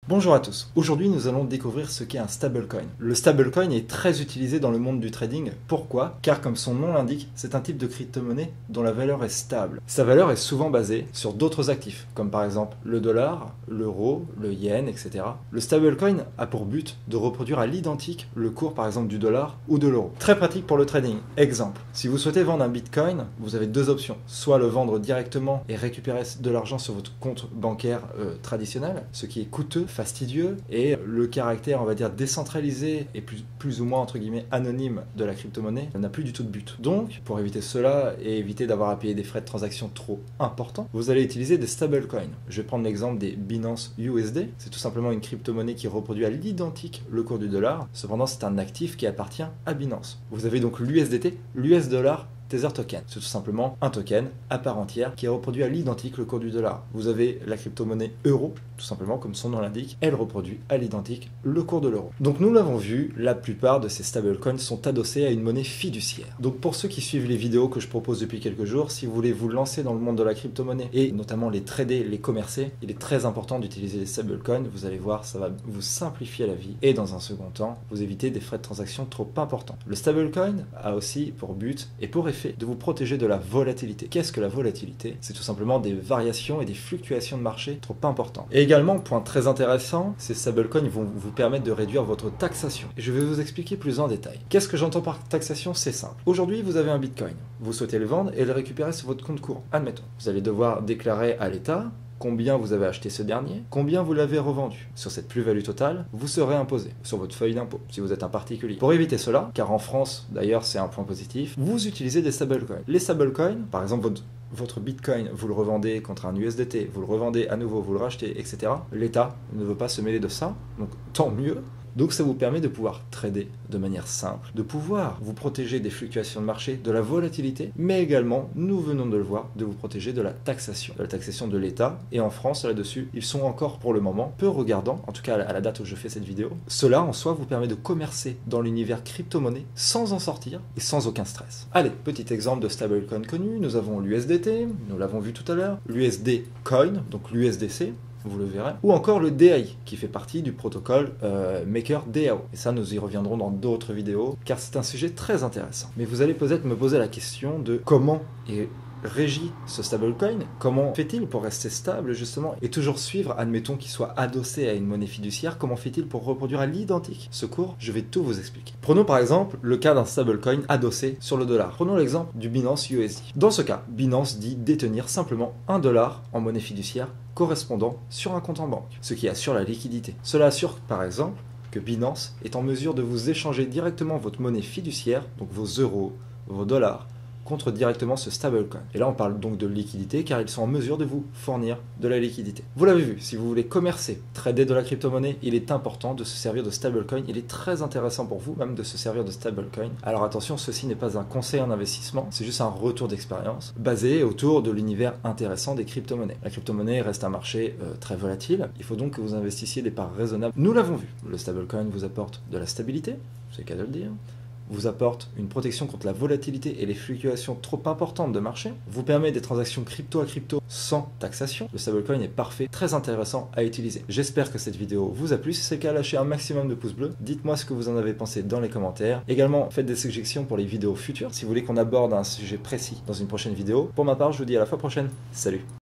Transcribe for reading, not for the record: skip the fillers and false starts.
Bonjour à tous, aujourd'hui nous allons découvrir ce qu'est un stablecoin. Le stablecoin est très utilisé dans le monde du trading. Pourquoi? Car comme son nom l'indique, c'est un type de crypto-monnaie dont la valeur est stable. Sa valeur est souvent basée sur d'autres actifs, comme par exemple le dollar, l'euro, le yen, etc. Le stablecoin a pour but de reproduire à l'identique le cours par exemple du dollar ou de l'euro. Très pratique pour le trading. Exemple, si vous souhaitez vendre un bitcoin, vous avez deux options. Soit le vendre directement et récupérer de l'argent sur votre compte bancaire traditionnel, ce qui est coûteux, fastidieux, et le caractère, on va dire, décentralisé et plus ou moins, entre guillemets, anonyme de la crypto-monnaie n'a plus du tout de but. Donc, pour éviter cela et éviter d'avoir à payer des frais de transaction trop importants, vous allez utiliser des stablecoins. Je vais prendre l'exemple des Binance USD. C'est tout simplement une crypto-monnaie qui reproduit à l'identique le cours du dollar. Cependant, c'est un actif qui appartient à Binance. Vous avez donc l'USDT, l'US dollar Tether Token. C'est tout simplement un token à part entière qui reproduit à l'identique le cours du dollar. Vous avez la crypto-monnaie euro, tout simplement comme son nom l'indique, elle reproduit à l'identique le cours de l'euro. Donc nous l'avons vu, la plupart de ces stablecoins sont adossés à une monnaie fiduciaire. Donc pour ceux qui suivent les vidéos que je propose depuis quelques jours, si vous voulez vous lancer dans le monde de la crypto-monnaie et notamment les trader, les commercer, il est très important d'utiliser les stablecoins. Vous allez voir, ça va vous simplifier la vie et dans un second temps, vous éviter des frais de transaction trop importants. Le stablecoin a aussi pour but et pour effet de vous protéger de la volatilité. Qu'est-ce que la volatilité? C'est tout simplement des variations et des fluctuations de marché trop importantes. Et également, point très intéressant, ces stablecoins vont vous permettre de réduire votre taxation. Et je vais vous expliquer plus en détail. Qu'est-ce que j'entends par taxation? C'est simple. Aujourd'hui, vous avez un bitcoin. Vous souhaitez le vendre et le récupérer sur votre compte courant. Admettons. Vous allez devoir déclarer à l'État combien vous avez acheté ce dernier, combien vous l'avez revendu. Sur cette plus-value totale, vous serez imposé sur votre feuille d'impôt, si vous êtes un particulier. Pour éviter cela, car en France, d'ailleurs c'est un point positif, vous utilisez des stablecoins. Les stablecoins, par exemple votre bitcoin, vous le revendez contre un USDT, vous le revendez à nouveau, vous le rachetez, etc. L'État ne veut pas se mêler de ça, donc tant mieux. Donc ça vous permet de pouvoir trader de manière simple, de pouvoir vous protéger des fluctuations de marché, de la volatilité, mais également, nous venons de le voir, de vous protéger de la taxation de l'État. Et en France, là-dessus, ils sont encore pour le moment peu regardants, en tout cas à la date où je fais cette vidéo. Cela en soi vous permet de commercer dans l'univers crypto-monnaie sans en sortir et sans aucun stress. Allez, petit exemple de stablecoin connu, nous avons l'USDT, nous l'avons vu tout à l'heure, l'USD Coin, donc l'USDC, vous le verrez, ou encore le DAI qui fait partie du protocole MakerDAO. Et ça, nous y reviendrons dans d'autres vidéos car c'est un sujet très intéressant. Mais vous allez peut-être me poser la question de comment est régi ce stablecoin, comment fait-il pour rester stable justement et toujours suivre, admettons qu'il soit adossé à une monnaie fiduciaire, comment fait-il pour reproduire à l'identique ce cours? Je vais tout vous expliquer. Prenons par exemple le cas d'un stablecoin adossé sur le dollar. Prenons l'exemple du Binance USD. Dans ce cas, Binance dit détenir simplement $1 en monnaie fiduciaire correspondant sur un compte en banque, ce qui assure la liquidité. Cela assure par exemple que Binance est en mesure de vous échanger directement votre monnaie fiduciaire, donc vos euros, vos dollars, contre directement ce stablecoin. Et là on parle donc de liquidité car ils sont en mesure de vous fournir de la liquidité. Vous l'avez vu, si vous voulez commercer, trader de la crypto-monnaie, il est important de se servir de stablecoin. Il est très intéressant pour vous même de se servir de stablecoin. Alors attention, ceci n'est pas un conseil en investissement, c'est juste un retour d'expérience basé autour de l'univers intéressant des crypto-monnaies. La crypto-monnaie reste un marché très volatile, il faut donc que vous investissiez des parts raisonnables. Nous l'avons vu, le stablecoin vous apporte de la stabilité, c'est le cas de le dire, vous apporte une protection contre la volatilité et les fluctuations trop importantes de marché, vous permet des transactions crypto à crypto sans taxation. Le stablecoin est parfait, très intéressant à utiliser. J'espère que cette vidéo vous a plu. Si c'est le cas, lâchez un maximum de pouces bleus. Dites-moi ce que vous en avez pensé dans les commentaires. Également, faites des suggestions pour les vidéos futures si vous voulez qu'on aborde un sujet précis dans une prochaine vidéo. Pour ma part, je vous dis à la fois prochaine. Salut!